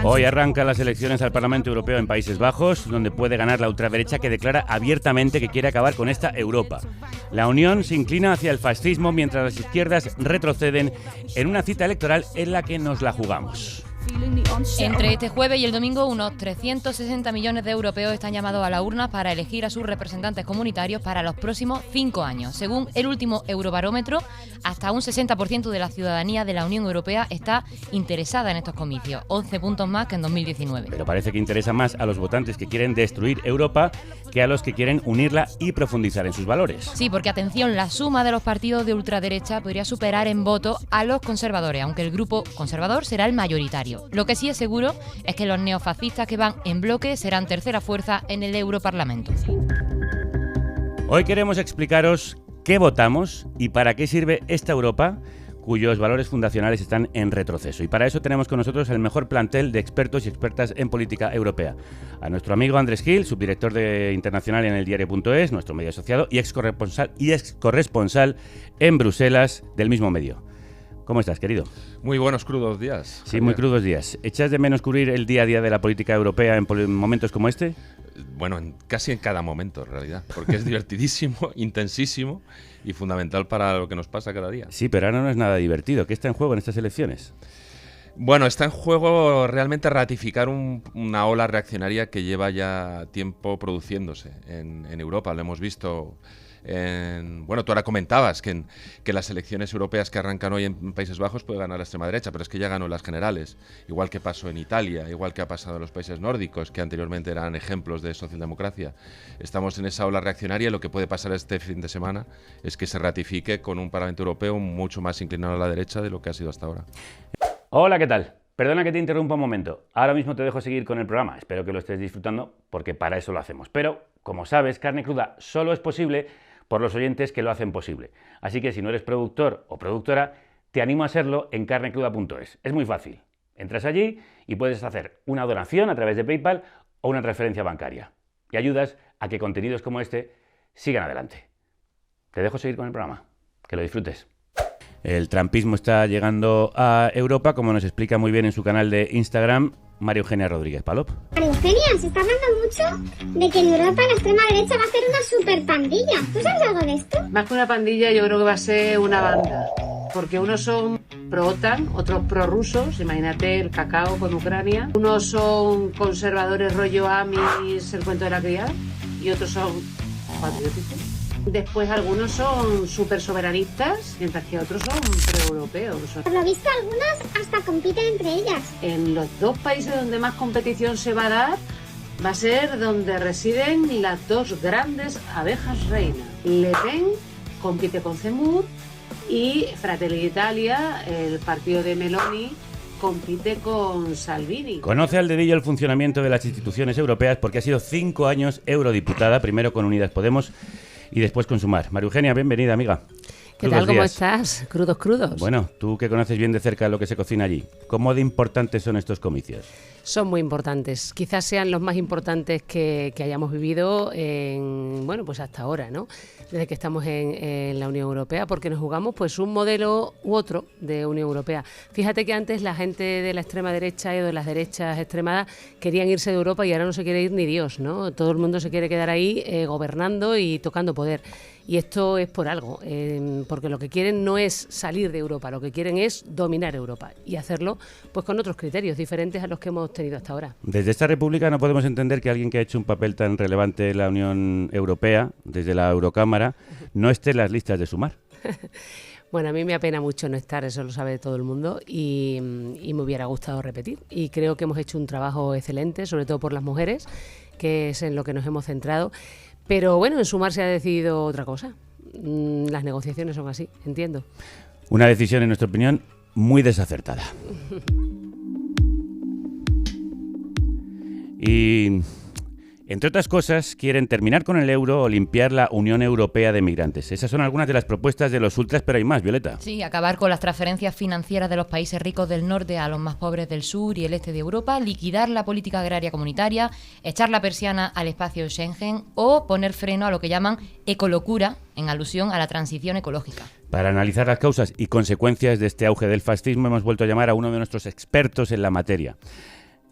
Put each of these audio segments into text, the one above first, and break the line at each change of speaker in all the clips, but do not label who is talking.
Hoy arrancan las elecciones al Parlamento Europeo en Países Bajos, donde puede ganar la ultraderecha que declara abiertamente que quiere acabar con esta Europa. La Unión se inclina hacia el fascismo mientras las izquierdas retroceden en una cita electoral en la que nos la jugamos.
Entre este jueves y el domingo, unos 360 millones de europeos están llamados a la urna para elegir a sus representantes comunitarios para los próximos 5 años. Según el último Eurobarómetro, hasta un 60% de la ciudadanía de la Unión Europea está interesada en estos comicios, 11 puntos más que en 2019.
Pero parece que interesa más a los votantes que quieren destruir Europa que a los que quieren unirla y profundizar en sus valores.
Sí, porque atención, la suma de los partidos de ultraderecha podría superar en voto a los conservadores, aunque el grupo conservador será el mayoritario. Lo que sí es seguro es que los neofascistas que van en bloque serán tercera fuerza en el Europarlamento.
Hoy queremos explicaros qué votamos y para qué sirve esta Europa, cuyos valores fundacionales están en retroceso. Y para eso tenemos con nosotros el mejor plantel de expertos y expertas en política europea. A nuestro amigo Andrés Gil, subdirector de internacional en eldiario.es, nuestro medio asociado y ex corresponsal en Bruselas del mismo medio. ¿Cómo estás, querido?
Muy buenos crudos días.
Sí, muy crudos días. ¿Echas de menos cubrir el día a día de la política europea en momentos como este?
Bueno, casi en cada momento, en realidad, porque es divertidísimo, intensísimo y fundamental para lo que nos pasa cada día.
Sí, pero ahora no es nada divertido. ¿Qué está en juego en estas elecciones?
Bueno, está en juego realmente ratificar una ola reaccionaria que lleva ya tiempo produciéndose en Europa. Lo hemos visto. Bueno, tú ahora comentabas que las elecciones europeas que arrancan hoy en Países Bajos puede ganar la extrema derecha, pero es que ya ganó las generales, igual que pasó en Italia, igual que ha pasado en los países nórdicos, que anteriormente eran ejemplos de socialdemocracia. Estamos en esa ola reaccionaria y lo que puede pasar este fin de semana es que se ratifique con un Parlamento Europeo mucho más inclinado a la derecha de lo que ha sido hasta ahora.
Hola, ¿qué tal? Perdona que te interrumpa un momento. Ahora mismo te dejo seguir con el programa. Espero que lo estés disfrutando porque para eso lo hacemos. Pero, como sabes, Carne Cruda solo es posible por los oyentes que lo hacen posible. Así que si no eres productor o productora, te animo a serlo en carnecruda.es. Es muy fácil. Entras allí y puedes hacer una donación a través de PayPal o una transferencia bancaria. Y ayudas a que contenidos como este sigan adelante. Te dejo seguir con el programa. Que lo disfrutes. El trumpismo está llegando a Europa, como nos explica muy bien en su canal de Instagram María Eugenia Rodríguez Palop.
María Eugenia, se está hablando mucho de que en Europa la extrema derecha va a hacer una super pandilla. ¿Tú sabes algo de esto?
Más que una pandilla, yo creo que va a ser una banda. Porque unos son pro-OTAN, otros pro-rusos, imagínate el cacao con Ucrania. Unos son conservadores rollo Amis, el cuento de la criada, y otros son patrióticos. Después algunos son súper soberanistas, mientras que otros son pro-europeos.
Por lo visto algunas hasta compiten entre ellas.
En los dos países donde más competición se va a dar, va a ser donde residen las dos grandes abejas reinas. Le Pen compite con Zemmour y Fratelli d'Italia, el partido de Meloni, compite con Salvini.
Conoce al dedillo el funcionamiento de las instituciones europeas porque ha sido 5 años eurodiputada, primero con Unidas Podemos y después con Sumar. María Eugenia, bienvenida, amiga.
¿Qué tal? ¿Cómo estás? Crudos.
Bueno, tú que conoces bien de cerca lo que se cocina allí, ¿cómo de importantes son estos comicios?
Son muy importantes. Quizás sean los más importantes que hayamos vivido pues hasta ahora, ¿no? Desde que estamos en la Unión Europea, porque nos jugamos pues un modelo u otro de Unión Europea. Fíjate que antes la gente de la extrema derecha y de las derechas extremadas querían irse de Europa y ahora no se quiere ir ni Dios, ¿no? Todo el mundo se quiere quedar ahí gobernando y tocando poder. Y esto es por algo, porque lo que quieren no es salir de Europa, lo que quieren es dominar Europa y hacerlo pues con otros criterios diferentes a los que hemos tenido hasta ahora.
Desde esta república no podemos entender que alguien que ha hecho un papel tan relevante en la Unión Europea, desde la Eurocámara, no esté en las listas de Sumar.
Bueno, a mí me apena mucho no estar, eso lo sabe todo el mundo y me hubiera gustado repetir. Y creo que hemos hecho un trabajo excelente, sobre todo por las mujeres, que es en lo que nos hemos centrado. Pero bueno, en Sumar se ha decidido otra cosa. Las negociaciones son así, entiendo.
Una decisión, en nuestra opinión, muy desacertada. Y, entre otras cosas, quieren terminar con el euro o limpiar la Unión Europea de Migrantes. Esas son algunas de las propuestas de los ultras, pero hay más, Violeta.
Sí, acabar con las transferencias financieras de los países ricos del norte a los más pobres del sur y el este de Europa, liquidar la política agraria comunitaria, echar la persiana al espacio Schengen o poner freno a lo que llaman ecolocura, en alusión a la transición ecológica.
Para analizar las causas y consecuencias de este auge del fascismo hemos vuelto a llamar a uno de nuestros expertos en la materia.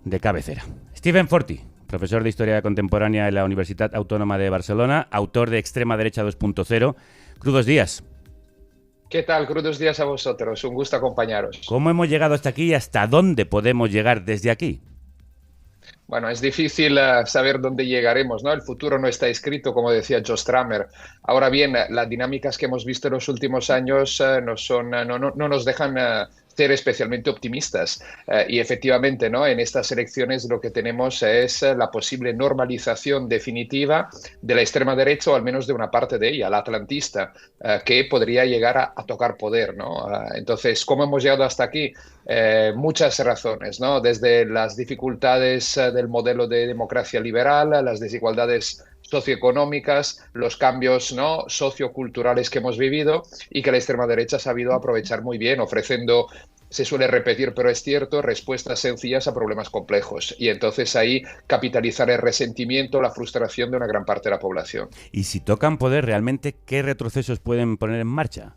de cabecera. Steven Forti, profesor de Historia Contemporánea en la Universitat Autónoma de Barcelona, autor de Extrema Derecha 2.0. Crudos días.
¿Qué tal? Crudos días a vosotros. Un gusto acompañaros.
¿Cómo hemos llegado hasta aquí y hasta dónde podemos llegar desde aquí?
Bueno, es difícil saber dónde llegaremos, ¿no? El futuro no está escrito, como decía Joe Strummer. Ahora bien, las dinámicas que hemos visto en los últimos años no nos dejan ser especialmente optimistas. Y efectivamente, ¿no? En estas elecciones lo que tenemos es la posible normalización definitiva de la extrema derecha, o al menos de una parte de ella, la atlantista, que podría llegar a tocar poder, ¿no? Entonces, ¿cómo hemos llegado hasta aquí? Muchas razones, ¿no? Desde las dificultades del modelo de democracia liberal, las desigualdades socioeconómicas, los cambios, ¿no?, socioculturales que hemos vivido, y que la extrema derecha ha sabido aprovechar muy bien, ofreciendo, se suele repetir, pero es cierto, respuestas sencillas a problemas complejos. Y entonces ahí capitalizar el resentimiento, la frustración de una gran parte de la población.
Y si tocan poder, ¿realmente qué retrocesos pueden poner en marcha?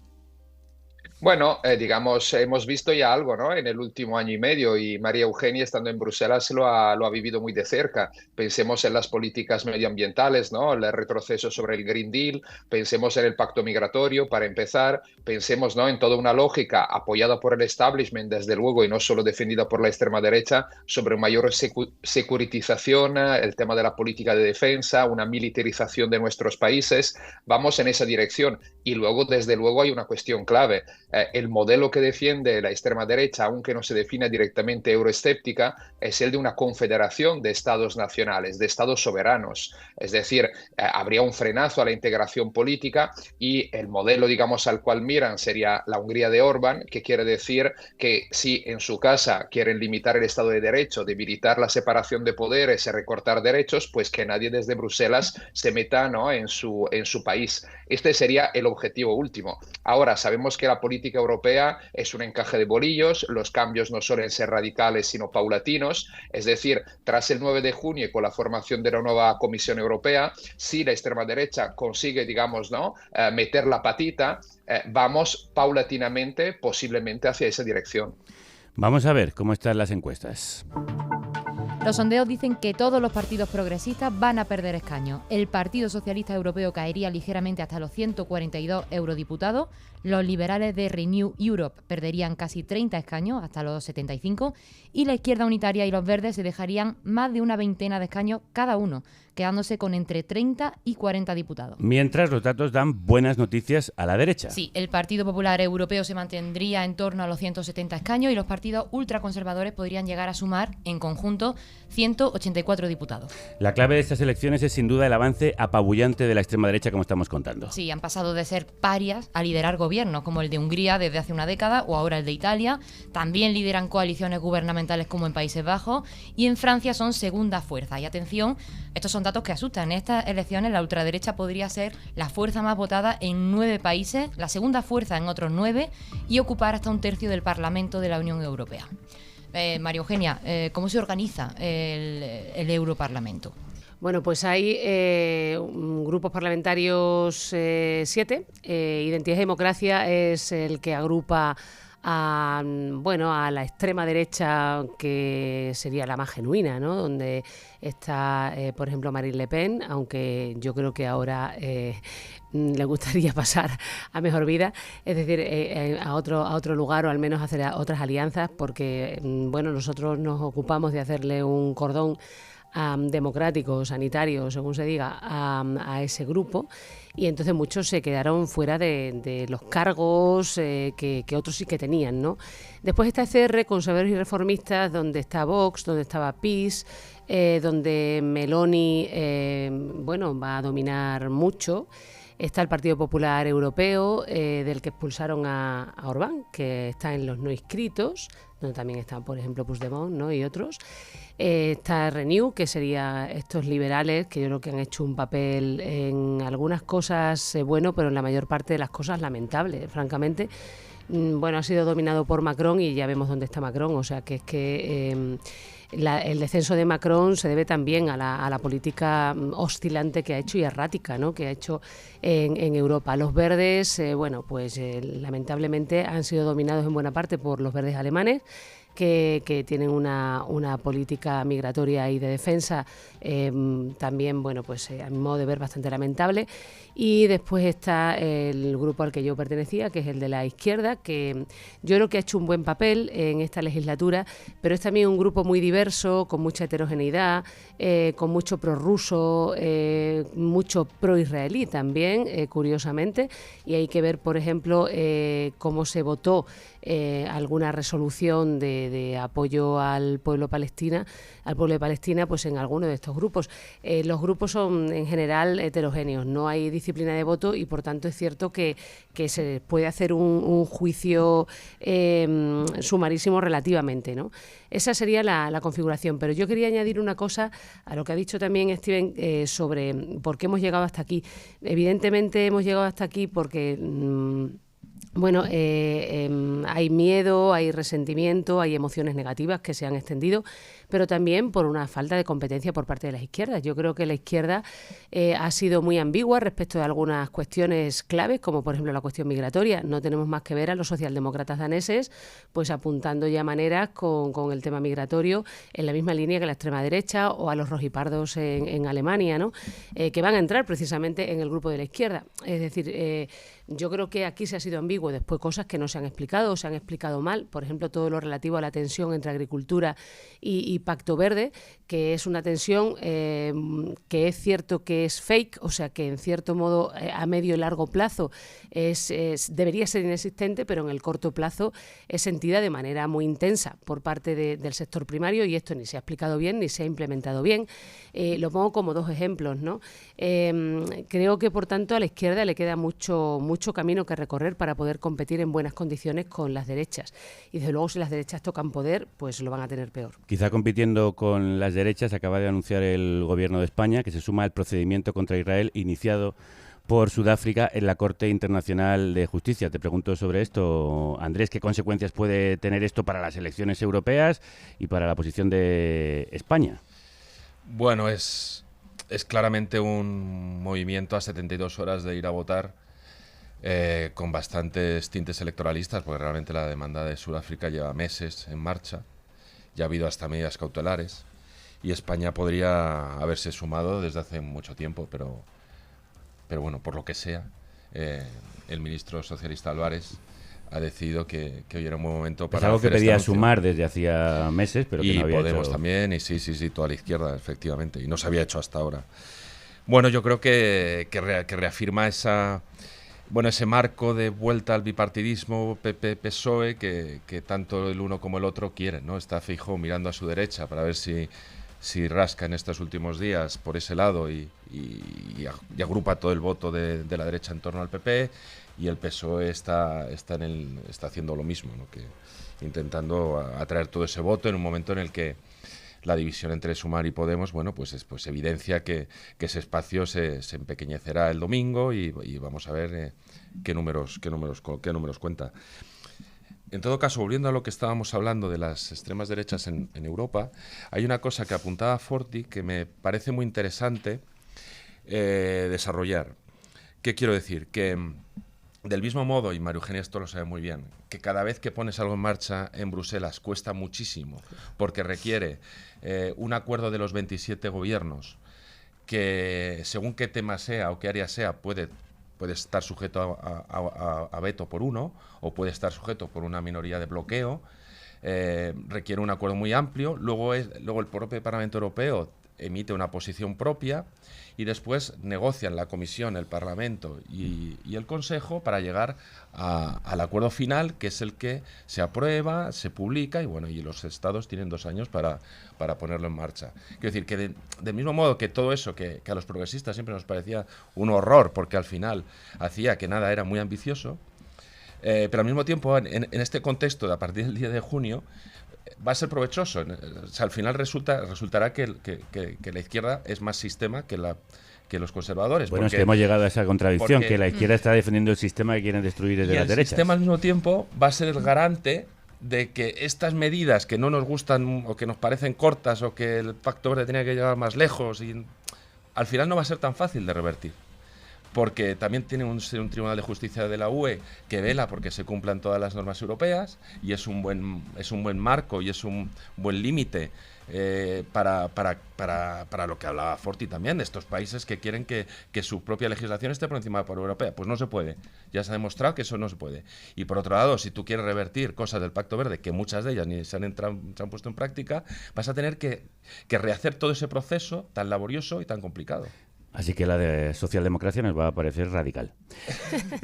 Bueno, digamos, hemos visto ya algo, ¿no?, en el último año y medio, y María Eugenia, estando en Bruselas, lo ha vivido muy de cerca. Pensemos en las políticas medioambientales, ¿no?, el retroceso sobre el Green Deal, pensemos en el pacto migratorio, para empezar, pensemos, ¿no?, en toda una lógica apoyada por el establishment, desde luego, y no solo defendida por la extrema derecha, sobre mayor securitización, el tema de la política de defensa, una militarización de nuestros países. Vamos en esa dirección. Y luego, desde luego, hay una cuestión clave. El modelo que defiende la extrema derecha, aunque no se define directamente euroescéptica, es el de una confederación de estados nacionales, de estados soberanos. Es decir, habría un frenazo a la integración política, y el modelo, digamos, al cual miran sería la Hungría de Orbán, que quiere decir que si en su casa quieren limitar el Estado de Derecho, debilitar la separación de poderes y recortar derechos, pues que nadie desde Bruselas se meta, ¿no?, en su país. Este sería el objetivo último. Ahora, sabemos que la política europea es un encaje de bolillos, los cambios no suelen ser radicales sino paulatinos, es decir, tras el 9 de junio y con la formación de la nueva Comisión Europea, si la extrema derecha consigue, digamos, ¿no?, meter la patita, vamos paulatinamente, posiblemente, hacia esa dirección.
Vamos a ver cómo están las encuestas.
Los sondeos dicen que todos los partidos progresistas van a perder escaños. El Partido Socialista Europeo caería ligeramente hasta los 142 eurodiputados. Los liberales de Renew Europe perderían casi 30 escaños, hasta los 75. Y la Izquierda Unitaria y los Verdes se dejarían más de una veintena de escaños cada uno, quedándose con entre 30 y 40 diputados.
Mientras, los datos dan buenas noticias a la derecha.
Sí, el Partido Popular Europeo se mantendría en torno a los 170 escaños y los partidos ultraconservadores podrían llegar a sumar, en conjunto, 184 diputados.
La clave de estas elecciones es sin duda el avance apabullante de la extrema derecha, como estamos contando.
Sí, han pasado de ser parias a liderar gobiernos, como el de Hungría desde hace una década, o ahora el de Italia. También lideran coaliciones gubernamentales como en Países Bajos, y en Francia son segunda fuerza. Y atención, estos son datos que asustan. En estas elecciones la ultraderecha podría ser la fuerza más votada en 9 países, la segunda fuerza en otros 9, y ocupar hasta un tercio del Parlamento de la Unión Europea. María Eugenia, ¿cómo se organiza el Europarlamento?
Bueno, pues hay grupos parlamentarios 7. Identidad y Democracia es el que agrupa a la extrema derecha, que sería la más genuina, ¿no? Donde está, por ejemplo, Marine Le Pen, aunque yo creo que ahora le gustaría pasar a mejor vida, es decir, a otro lugar, o al menos hacer otras alianzas, porque nosotros nos ocupamos de hacerle un cordón democrático, sanitario, según se diga, a ese grupo, y entonces muchos se quedaron fuera de los cargos que otros sí que tenían, ¿no? Después está ECR, Conservadores y Reformistas, donde está Vox, donde estaba PiS, donde Meloni va a dominar mucho. Está el Partido Popular Europeo, del que expulsaron a Orbán, que está en los no inscritos, donde también están, por ejemplo, Puigdemont, ¿no?, y otros. Está Renew, que sería estos liberales, que yo creo que han hecho un papel en algunas cosas bueno, pero en la mayor parte de las cosas lamentable, francamente. Ha sido dominado por Macron, y ya vemos dónde está Macron, o sea que es que el descenso de Macron se debe también a la política oscilante que ha hecho y errática, ¿no?, que ha hecho en Europa. Los verdes, lamentablemente han sido dominados en buena parte por los verdes alemanes, que tienen una política migratoria y de defensa también, bueno, pues a mi modo de ver, bastante lamentable. Y después está el grupo al que yo pertenecía, que es el de la izquierda, que yo creo que ha hecho un buen papel en esta legislatura, pero es también un grupo muy diverso, con mucha heterogeneidad, con mucho prorruso, mucho pro-israelí también, curiosamente, y hay que ver, por ejemplo, cómo se votó alguna resolución de apoyo al pueblo de Palestina, pues en alguno de estos grupos. Los grupos son en general heterogéneos, no hay disciplina de voto y por tanto es cierto que se puede hacer un juicio sumarísimo relativamente, ¿no? Esa sería la configuración, pero yo quería añadir una cosa a lo que ha dicho también Steven sobre por qué hemos llegado hasta aquí. Evidentemente hemos llegado hasta aquí porque bueno, hay miedo, hay resentimiento, hay emociones negativas que se han extendido, pero también por una falta de competencia por parte de las izquierdas. Yo creo que la izquierda ha sido muy ambigua respecto de algunas cuestiones claves, como por ejemplo la cuestión migratoria. No tenemos más que ver a los socialdemócratas daneses pues apuntando ya maneras con el tema migratorio en la misma línea que la extrema derecha, o a los rojipardos en Alemania, ¿no? Que van a entrar precisamente en el grupo de la izquierda. Es decir, yo creo que aquí se ha sido ambiguo, después cosas que no se han explicado o se han explicado mal, por ejemplo, todo lo relativo a la tensión entre agricultura y Pacto Verde, que es una tensión que es cierto que es fake, o sea que en cierto modo a medio y largo plazo debería ser inexistente, pero en el corto plazo es sentida de manera muy intensa por parte del sector primario, y esto ni se ha explicado bien ni se ha implementado bien. Lo pongo como dos ejemplos, ¿no? Creo que por tanto a la izquierda le queda mucho camino que recorrer para poder competir en buenas condiciones con las derechas, y desde luego si las derechas tocan poder, pues lo van a tener peor.
Quizá compitiendo con las derechas, acaba de anunciar el Gobierno de España que se suma al procedimiento contra Israel iniciado por Sudáfrica en la Corte Internacional de Justicia. Te pregunto sobre esto, Andrés, ¿qué consecuencias puede tener esto para las elecciones europeas y para la posición de España?
Bueno, es claramente un movimiento a 72 horas de ir a votar, con bastantes tintes electoralistas, porque realmente la demanda de Sudáfrica lleva meses en marcha, ya ha habido hasta medidas cautelares, y España podría haberse sumado desde hace mucho tiempo, pero bueno, por lo que sea, el ministro socialista Álvarez ha decidido que hoy era un buen momento para...
Es algo que pedía sumar desde hacía meses, pero que no había
Podemos
hecho...
también, y sí, toda la izquierda, efectivamente, y no se había hecho hasta ahora. Bueno, yo creo que reafirma ese marco de vuelta al bipartidismo PP-PSOE que tanto el uno como el otro quieren, ¿no? Está Feijóo mirando a su derecha para ver si rasca en estos últimos días por ese lado y agrupa todo el voto de la derecha en torno al PP, y el PSOE está haciendo lo mismo, ¿no? Que intentando atraer todo ese voto en un momento en el que la división entre Sumar y Podemos, bueno, pues evidencia que ese espacio se empequeñecerá el domingo, y vamos a ver qué números cuenta. En todo caso, volviendo a lo que estábamos hablando de las extremas derechas en Europa, hay una cosa que apuntaba Forti que me parece muy interesante desarrollar. ¿Qué quiero decir? Que del mismo modo, y María Eugenia esto lo sabe muy bien, que cada vez que pones algo en marcha en Bruselas cuesta muchísimo, porque requiere un acuerdo de los 27 gobiernos, que según qué tema sea o qué área sea, puede estar sujeto a veto por uno, o puede estar sujeto por una minoría de bloqueo, requiere un acuerdo muy amplio. Luego el propio Parlamento Europeo emite una posición propia, y después negocian la Comisión, el Parlamento y el Consejo para llegar al acuerdo final, que es el que se aprueba, se publica, y los Estados tienen 2 años para ponerlo en marcha. Quiero decir que del mismo modo que todo eso, que a los progresistas siempre nos parecía un horror, porque al final hacía que nada era muy ambicioso, pero al mismo tiempo en este contexto de a partir del 10 de junio va a ser provechoso. O sea, al final resultará que la izquierda es más sistema que los conservadores.
Bueno, es que hemos llegado a esa contradicción, que la izquierda está defendiendo el sistema que quieren destruir desde las derechas.
El sistema al mismo tiempo va a ser el garante de que estas medidas que no nos gustan o que nos parecen cortas, o que el Pacto Verde tenía que llegar más lejos, al final no va a ser tan fácil de revertir. porque también tiene un Tribunal de Justicia de la UE que vela porque se cumplan todas las normas europeas, y es un buen marco y es un buen límite para lo que hablaba Forti también, de estos países que quieren que su propia legislación esté por encima de la europea. Pues no se puede, ya se ha demostrado que eso no se puede. Y por otro lado, si tú quieres revertir cosas del Pacto Verde, que muchas de ellas ni se han puesto en práctica, vas a tener que rehacer todo ese proceso tan laborioso y tan complicado.
Así que la de socialdemocracia nos va a parecer radical.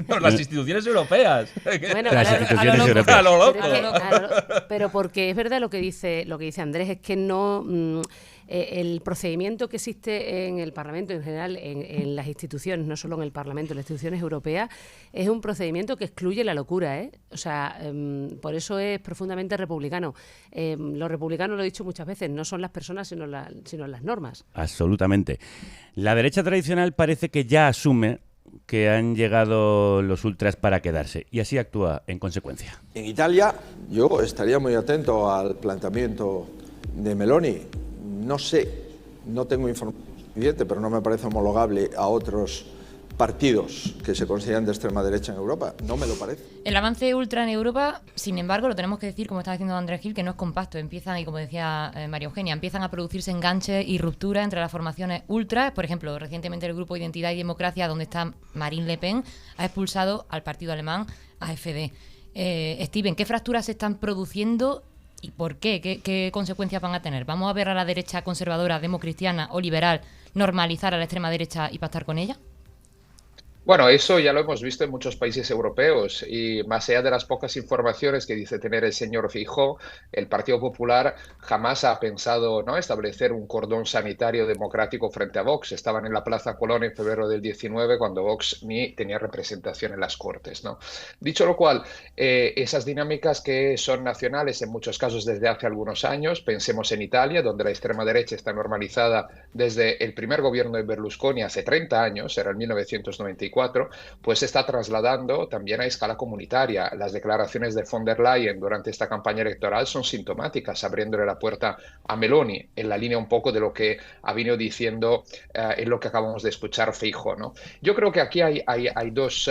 No, las instituciones europeas.
Bueno,
las
claro,
instituciones
a lo loco.
europeas.
A lo loco.
Pero porque es verdad lo que dice Andrés, es que no el procedimiento que existe en el Parlamento en general, en las instituciones, no solo en el Parlamento, en las instituciones europeas, es un procedimiento que excluye la locura, ¿eh? O sea, por eso es profundamente republicano. Los republicanos, lo he dicho muchas veces, no son las personas, sino las normas.
Absolutamente. La derecha tradicional parece que ya asume que han llegado los ultras para quedarse y así actúa en consecuencia.
En Italia yo estaría muy atento al planteamiento de Meloni. No sé, no tengo información suficiente, pero no me parece homologable a otros partidos que se consideran de extrema derecha en Europa. No me lo parece.
El avance ultra en Europa, sin embargo, lo tenemos que decir, como está diciendo Andrés Gil, que no es compacto. Empiezan, y como decía María Eugenia, empiezan a producirse enganches y rupturas entre las formaciones ultras. Por ejemplo, recientemente el grupo Identidad y Democracia, donde está Marine Le Pen, ha expulsado al partido alemán AfD. Steven, ¿qué fracturas se están produciendo y por qué? ¿Qué consecuencias van a tener? ¿Vamos a ver a la derecha conservadora, democristiana o liberal normalizar a la extrema derecha y pactar con ella?
Bueno, eso ya lo hemos visto en muchos países europeos y más allá de las pocas informaciones que dice tener el señor Feijóo, el Partido Popular jamás ha pensado, ¿no?, establecer un cordón sanitario democrático frente a Vox. Estaban en la Plaza Colón en febrero del 19 cuando Vox ni tenía representación en las Cortes, ¿no? Dicho lo cual, esas dinámicas que son nacionales en muchos casos desde hace algunos años, pensemos en Italia, donde la extrema derecha está normalizada desde el primer gobierno de Berlusconi hace 30 años, era el 1994, pues se está trasladando también a escala comunitaria. Las declaraciones de von der Leyen durante esta campaña electoral son sintomáticas, abriéndole la puerta a Meloni, en la línea un poco de lo que ha venido diciendo en lo que acabamos de escuchar Feijóo, ¿no? Yo creo que aquí hay dos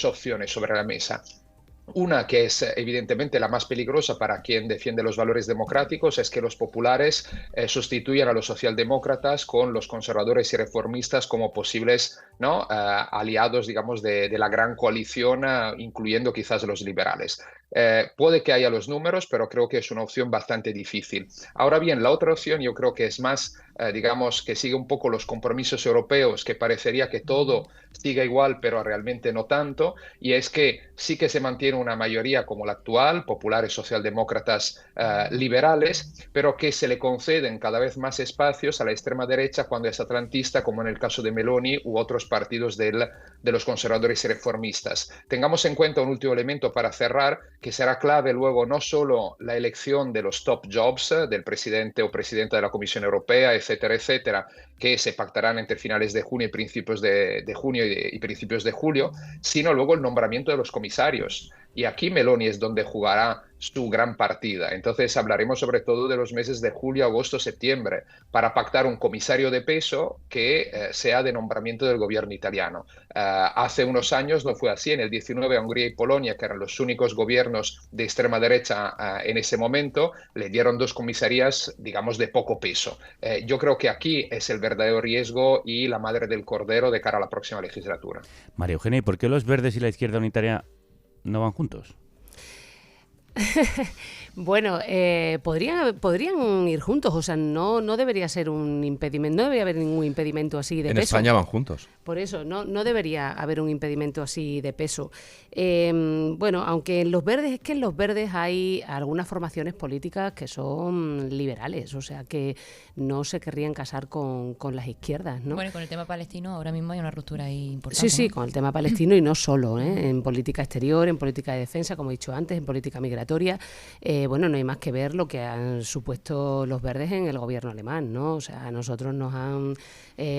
opciones sobre la mesa. Una que es evidentemente la más peligrosa para quien defiende los valores democráticos es que los populares sustituyan a los socialdemócratas con los conservadores y reformistas como posibles, ¿no?, aliados, digamos, de la gran coalición, incluyendo quizás los liberales. Puede que haya los números, pero creo que es una opción bastante difícil. Ahora bien, la otra opción yo creo que es más, digamos, que sigue un poco los compromisos europeos, que parecería que todo siga igual, pero realmente no tanto, y es que sí que se mantiene una mayoría como la actual, populares, socialdemócratas, liberales, pero que se le conceden cada vez más espacios a la extrema derecha cuando es atlantista, como en el caso de Meloni u otros partidos de los conservadores y reformistas. Tengamos en cuenta un último elemento para cerrar, que será clave luego no solo la elección de los top jobs del presidente o presidenta de la Comisión Europea, etcétera, etcétera, que se pactarán entre finales de junio y principios de junio y principios de julio, sino luego el nombramiento de los comisarios. Y aquí Meloni es donde jugará su gran partida. Entonces hablaremos sobre todo de los meses de julio, agosto, septiembre, para pactar un comisario de peso que sea de nombramiento del gobierno italiano. Hace unos años no fue así. En el 19 Hungría y Polonia, que eran los únicos gobiernos de extrema derecha en ese momento, le dieron dos comisarías, digamos, de poco peso. Yo creo que aquí es el verdadero riesgo y la madre del cordero de cara a la próxima legislatura.
María Eugenia, ¿y por qué los verdes y la izquierda unitaria no van juntos?
Bueno, podrían ir juntos, o sea, no debería ser un impedimento, no debería haber ningún impedimento así de peso.
En España van juntos.
Por eso, no debería haber un impedimento así de peso. Bueno, aunque en los verdes, es que en los verdes hay algunas formaciones políticas que son liberales, o sea, que no se querrían casar con las izquierdas, ¿no?
Bueno, y con el tema palestino ahora mismo hay una ruptura ahí importante.
Sí,
¿no?
con el tema palestino y no solo, en política exterior, en política de defensa, como he dicho antes, en política migratoria. bueno, no hay más que ver lo que han supuesto los verdes en el gobierno alemán, ¿no? O sea, a nosotros nos han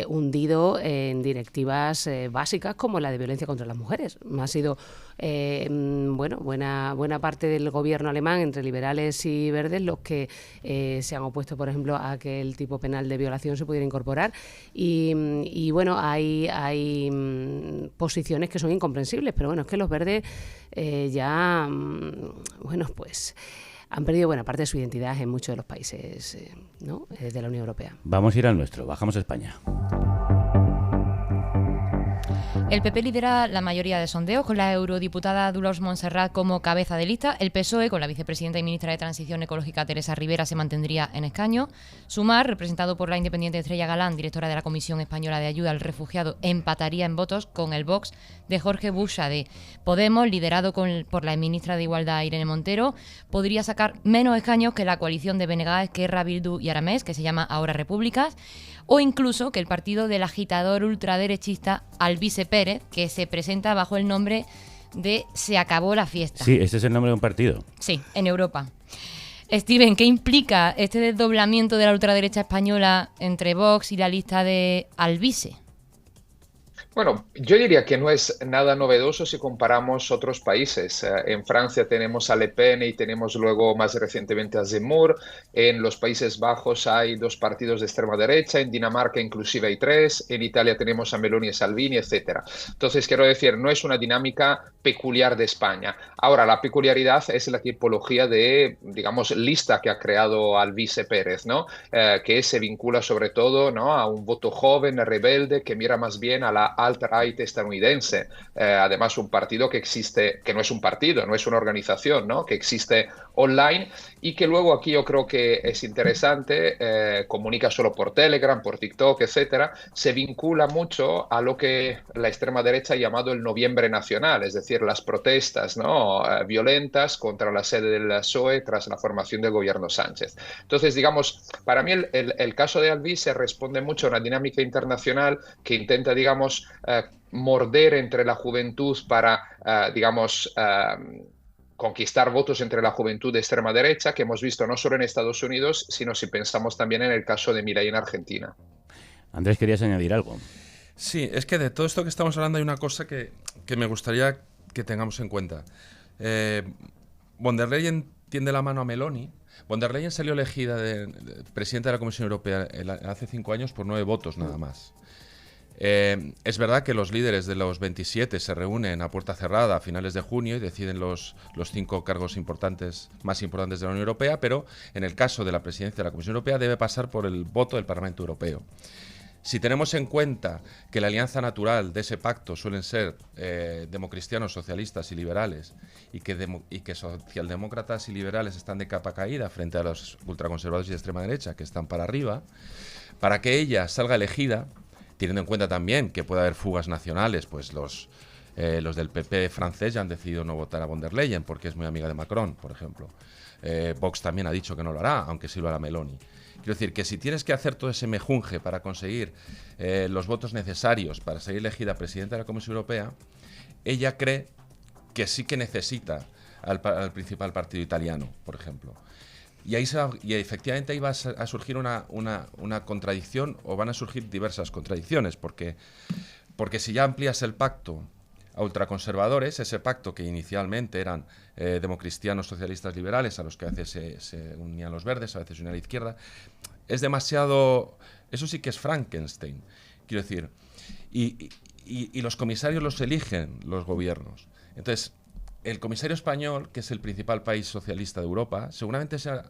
hundido en directivas básicas como la de violencia contra las mujeres. Ha sido, bueno, buena parte del gobierno alemán, entre liberales y verdes, los que se han opuesto, por ejemplo, a que el tipo penal de violación se pudiera incorporar. Y bueno, hay posiciones que son incomprensibles, pero bueno, es que los verdes ya, bueno, pues han perdido buena parte de su identidad en muchos de los países ¿no? de la Unión Europea.
Vamos a ir al nuestro, bajamos a España.
El PP lidera la mayoría de sondeos con la eurodiputada Dolors Montserrat como cabeza de lista. El PSOE, con la vicepresidenta y ministra de Transición Ecológica Teresa Rivera, se mantendría en escaño. Sumar, representado por la independiente Estrella Galán, directora de la Comisión Española de Ayuda al Refugiado, empataría en votos con el Vox de Jorge Buxadé. Podemos, liderado por la ministra de Igualdad Irene Montero, podría sacar menos escaños que la coalición de BNG, Esquerra, Bildu y Aramés, que se llama ahora Repúblicas, o incluso que el partido del agitador ultraderechista Alvise Pérez, que se presenta bajo el nombre de Se acabó la fiesta.
Sí, este es el nombre de un partido.
Sí, en Europa. Steven, ¿qué implica este desdoblamiento de la ultraderecha española entre Vox y la lista de Alvise?
Bueno, yo diría que no es nada novedoso si comparamos otros países. En Francia tenemos a Le Pen y tenemos luego más recientemente a Zemmour. En los Países Bajos hay 2 partidos de extrema derecha. En Dinamarca inclusive hay 3. En Italia tenemos a Meloni y Salvini, etcétera. Entonces, quiero decir, no es una dinámica peculiar de España. Ahora, la peculiaridad es la tipología de, digamos, lista que ha creado Alvise Pérez, ¿no? Que se vincula sobre todo, ¿no?, a un voto joven, rebelde, que mira más bien a la alt-right estadounidense. Además, un partido que existe, que no es un partido, no es una organización, ¿no?, que existe online y que luego aquí yo creo que es interesante, comunica solo por Telegram, por TikTok, etcétera, se vincula mucho a lo que la extrema derecha ha llamado el Noviembre Nacional, es decir, las protestas, ¿no?, violentas contra la sede del PSOE tras la formación del gobierno Sánchez. Entonces, digamos, para mí el caso de Alvise responde mucho a una dinámica internacional que intenta, digamos, morder entre la juventud para, digamos, conquistar votos entre la juventud de extrema derecha, que hemos visto no solo en Estados Unidos, sino si pensamos también en el caso de Milei en Argentina.
Andrés, ¿querías añadir algo?
Sí, es que de todo esto que estamos hablando hay una cosa que me gustaría que tengamos en cuenta. Von der Leyen tiende la mano a Meloni. Von der Leyen salió elegida presidenta de la Comisión Europea hace 5 años por 9 votos nada más. Es verdad que los líderes de los 27 se reúnen a puerta cerrada a finales de junio y deciden los 5 cargos más importantes de la Unión Europea, pero en el caso de la presidencia de la Comisión Europea debe pasar por el voto del Parlamento Europeo. Si tenemos en cuenta que la alianza natural de ese pacto suelen ser democristianos, socialistas y liberales, y que socialdemócratas y liberales están de capa caída frente a los ultraconservadores y de extrema derecha, que están para arriba, para que ella salga elegida, teniendo en cuenta también que puede haber fugas nacionales, pues los del PP francés ya han decidido no votar a Von der Leyen porque es muy amiga de Macron, por ejemplo. Vox también ha dicho que no lo hará, aunque sí lo hará Meloni. Quiero decir que si tienes que hacer todo ese mejunje para conseguir los votos necesarios para ser elegida presidenta de la Comisión Europea, ella cree que sí que necesita al principal partido italiano, por ejemplo. Y efectivamente ahí va a surgir una contradicción, o van a surgir diversas contradicciones, porque si ya amplías el pacto a ultraconservadores, ese pacto que inicialmente eran democristianos, socialistas, liberales, a los que a veces se unían los verdes, a veces se unía la izquierda, es demasiado... Eso sí que es Frankenstein, quiero decir. Y los comisarios los eligen los gobiernos. Entonces, el comisario español, que es el principal país socialista de Europa, seguramente sea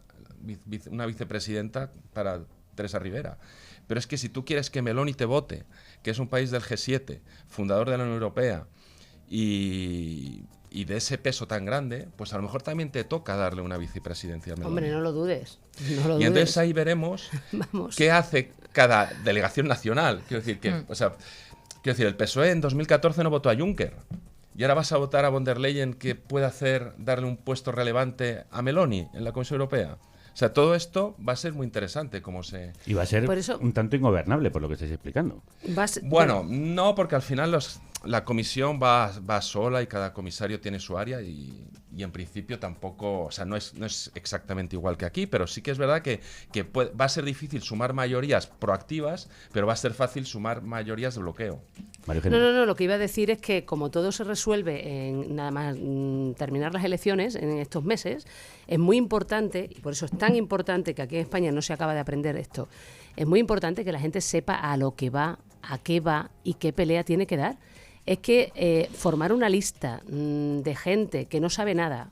una vicepresidenta para Teresa Rivera. Pero es que si tú quieres que Meloni te vote, que es un país del G7, fundador de la Unión Europea, y de ese peso tan grande, pues a lo mejor también te toca darle una vicepresidencia a Meloni.
Hombre, no lo dudes.
Entonces ahí veremos qué hace cada delegación nacional. Quiero decir, el PSOE en 2014 no votó a Juncker. ¿Y ahora vas a votar a Von der Leyen que pueda darle un puesto relevante a Meloni en la Comisión Europea? O sea, todo esto va a ser muy interesante cómo se...
Y va a ser
Por eso-
un tanto ingobernable, por lo que estáis explicando.
Bueno, no, porque al final la comisión va sola y cada comisario tiene su área y en principio tampoco, o sea, no es exactamente igual que aquí, pero sí que es verdad que va a ser difícil sumar mayorías proactivas, pero va a ser fácil sumar mayorías de bloqueo.
María Eugenia.
No, lo que iba a decir es que como todo se resuelve en nada más terminar las elecciones en estos meses, es muy importante, y por eso es tan importante que aquí en España no se acaba de aprender esto, es muy importante que la gente sepa a lo que va, a qué va y qué pelea tiene que dar. Es que formar una lista de gente que no sabe nada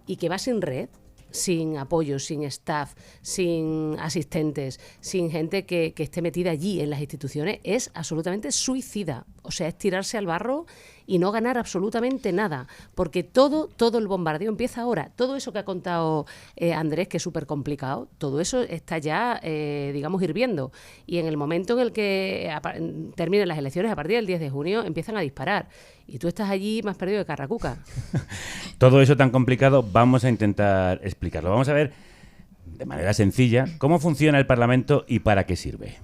y que va sin red, sin apoyo, sin staff, sin asistentes, sin gente que esté metida allí en las instituciones, es absolutamente suicida. O sea, es tirarse al barro y no ganar absolutamente nada, porque todo el bombardeo empieza ahora. Todo eso que ha contado Andrés, que es súper complicado, todo eso está ya, digamos, hirviendo. Y en el momento en el que terminen las elecciones, a partir del 10 de junio, empiezan a disparar. Y tú estás allí más perdido que Carracuca.
Todo eso tan complicado, vamos a intentar explicarlo. Vamos a ver, de manera sencilla, cómo funciona el Parlamento y para qué sirve.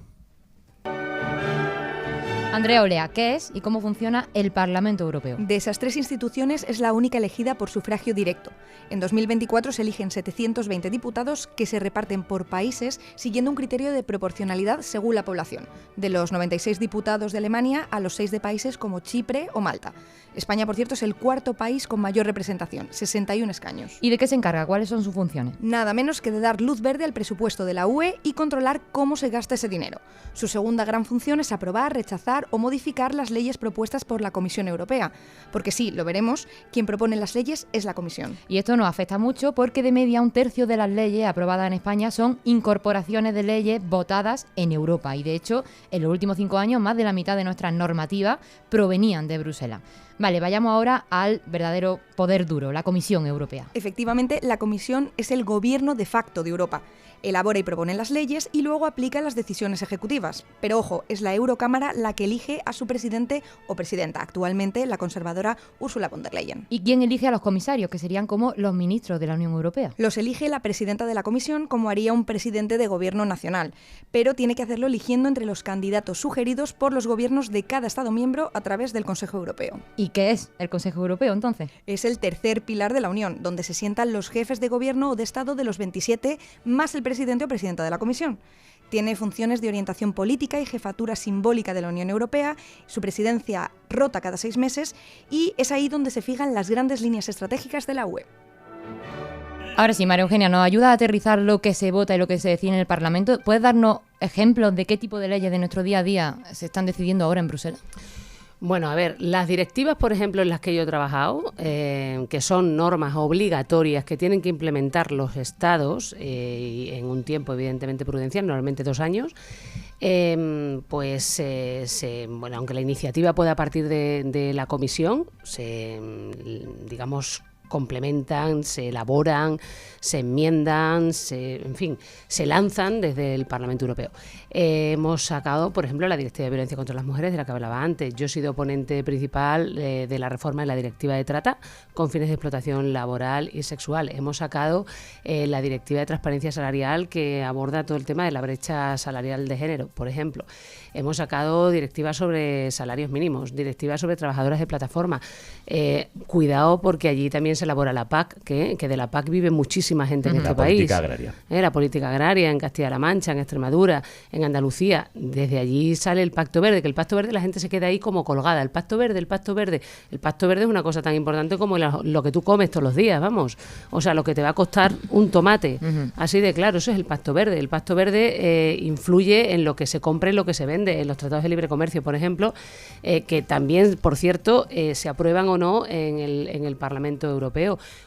Andrea Olea, ¿qué es y cómo funciona el Parlamento Europeo?
De esas tres instituciones es la única elegida por sufragio directo. En 2024 se eligen 720 diputados que se reparten por países siguiendo un criterio de proporcionalidad según la población, de los 96 diputados de Alemania a los 6 de países como Chipre o Malta. España, por cierto, es el cuarto país con mayor representación, 61 escaños.
¿Y de qué se encarga? ¿Cuáles son sus funciones?
Nada menos que de dar luz verde al presupuesto de la UE y controlar cómo se gasta ese dinero. Su segunda gran función es aprobar, rechazar o modificar las leyes propuestas por la Comisión Europea. Porque sí, lo veremos, quien propone las leyes es la Comisión.
Y esto nos afecta mucho porque de media un tercio de las leyes aprobadas en España son incorporaciones de leyes votadas en Europa. Y de hecho, en los últimos 5 años, más de la mitad de nuestras normativas provenían de Bruselas. Vale, vayamos ahora al verdadero poder duro, la Comisión Europea.
Efectivamente, la Comisión es el gobierno de facto de Europa. Elabora y propone las leyes y luego aplica las decisiones ejecutivas. Pero ojo, es la Eurocámara la que elige a su presidente o presidenta, actualmente la conservadora Ursula von der Leyen.
¿Y quién elige a los comisarios, que serían como los ministros de la Unión Europea?
Los elige la presidenta de la Comisión, como haría un presidente de gobierno nacional, pero tiene que hacerlo eligiendo entre los candidatos sugeridos por los gobiernos de cada Estado miembro a través del Consejo Europeo.
¿Y qué es el Consejo Europeo, entonces?
Es el tercer pilar de la Unión, donde se sientan los jefes de gobierno o de Estado de los 27, más el presidente o presidenta de la Comisión. Tiene funciones de orientación política y jefatura simbólica de la Unión Europea, su presidencia rota cada 6 meses y es ahí donde se fijan las grandes líneas estratégicas de la UE.
Ahora sí, María Eugenia, nos ayuda a aterrizar lo que se vota y lo que se decide en el Parlamento. ¿Puedes darnos ejemplos de qué tipo de leyes de nuestro día a día se están decidiendo ahora en Bruselas?
Bueno, a ver, las directivas, por ejemplo, en las que yo he trabajado, que son normas obligatorias que tienen que implementar los estados en un tiempo evidentemente prudencial, normalmente 2 años, bueno, aunque la iniciativa pueda partir de la comisión, digamos, complementan, se elaboran, se enmiendan, en fin, se lanzan desde el Parlamento Europeo. Hemos sacado, por ejemplo, la Directiva de Violencia contra las Mujeres, de la que hablaba antes. Yo he sido ponente principal de la reforma de la Directiva de Trata con fines de explotación laboral y sexual. Hemos sacado la Directiva de Transparencia Salarial, que aborda todo el tema de la brecha salarial de género, por ejemplo. Hemos sacado directivas sobre salarios mínimos, directivas sobre trabajadoras de plataforma. Cuidado, porque allí también se elabora la PAC, que de la PAC vive muchísima gente en este país.
La política agraria.
La política agraria en Castilla-La Mancha, en Extremadura, en Andalucía. Desde allí sale el Pacto Verde, que el Pacto Verde la gente se queda ahí como colgada. El Pacto Verde, el Pacto Verde. El Pacto Verde es una cosa tan importante como lo que tú comes todos los días, vamos. O sea, lo que te va a costar un tomate. Así de claro, eso es el Pacto Verde. El Pacto Verde influye en lo que se compra y lo que se vende. En los tratados de libre comercio, por ejemplo, que también, por cierto, se aprueban o no en el Parlamento Europeo.